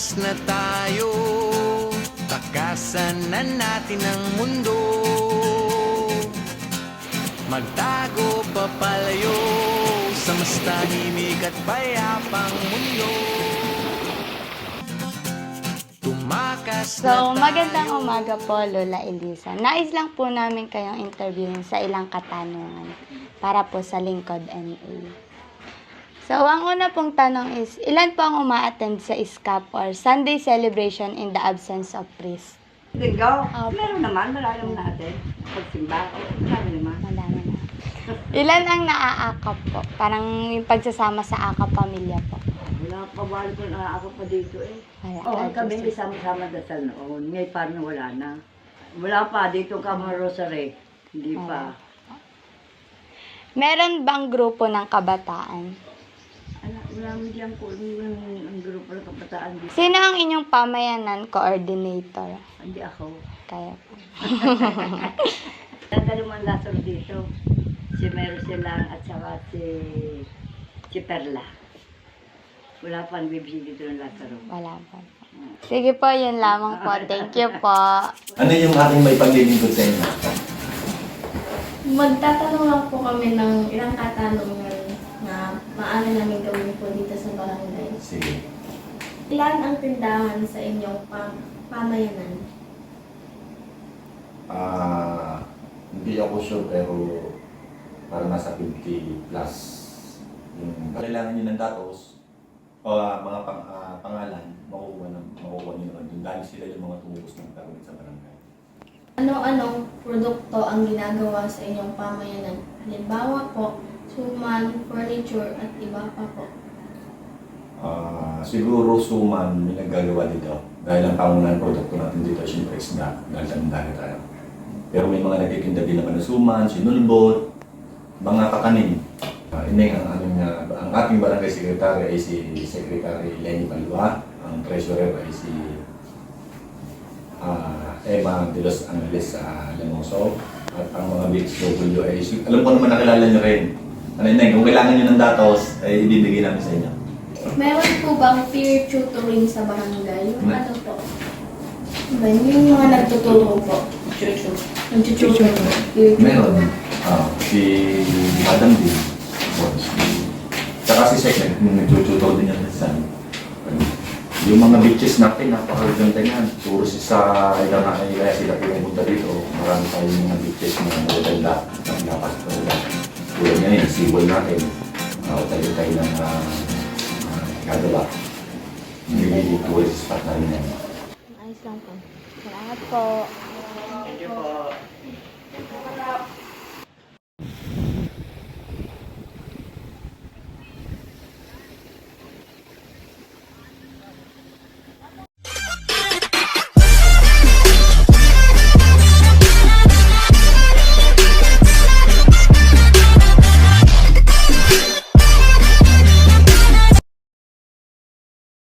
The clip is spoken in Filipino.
Lumas na tayo, takasan na natin ang mundo. Magtago papalayo sa mas tahimik at payapang mundo. Tumakas na So, magandang umaga po, Lola Elisa. Nais lang po namin kayong interviewin sa ilang katanungan para po sa Lingkod MA. So, ang una pong tanong is, ilan po ang uma-attend sa ISCAP or Sunday celebration in the absence of priest? Linggo? Meron naman, marami natin. Pagsimba, marami naman. Madami na. Ilan ang naaakap po? Parang yung pagsasama sa akap pamilya po. Wala pa, wala pa na ako pa dito eh. Wala. Oo, kami isama-sama dasal noon. Ngayon parang wala na. Wala pa, dito ka mga rosary. Hindi pa. Meron bang grupo ng kabataan? Wala mo dyan po, ang grupo ng kabataan dito. Sino ang inyong pamayanan coordinator? Hindi ako. Kaya po. Nagdalumang Lazaro dito. Si Mercy lang at saka si Perla. Wala pang bibili dito ng Lazaro. Wala po. Sige po, yun lamang po. Thank you po. Ano yung ating may paglilingkod sa inyo? Magtatanong lang po kami ng ilang katanungan na maaari namin gawin po dito sa barangay. Sige. Ilan ang tindahan sa inyong pamayanan? Hindi ako sure pero parang nasa 50 plus. Yung kailangan nyo ng datos o mga pangalan, makukuha nyo naman dun dahil sila yung mga tumubos ng permit sa barangay. Ano-anong produkto ang ginagawa sa inyong pamayanan? Halimbawa po, suman, furniture, at iba pa po. Siguro suman may naggagawa dito dahil ang pangunahing produkto natin dito ay siyempre isda dahil tanong tayo. Pero may mga nagtitinda din naman ng suman, sinulbot, mga kakanin. Ang ating barangay secretary ay si Secretary Lenny Palua, ang treasurer ay si Emma de los Angeles Lamoso, at ang mga BXW ay alam ko naman nakilala nyo rin. Kung kailangan nyo ng datos, ay ibibigay namin sa inyo. Meron po bang peer tutoring sa barangay? Yung ano po? Diba, yung mga nagtuturo po? Nagtututor po. Meron. Si Madam D. Saka si Sek, nagtututor din yan sa yung mga beaches natin, napakaganda yan. Puro sa ilang kaya sila pumunta dito. Marami tayong mga beaches na maganda. Dapat tulad nga yun, sibol natin. Tayo ng gagawa. Hindi tourist spot na rin yan. Ayos lang po. Salamat po. Thank you po.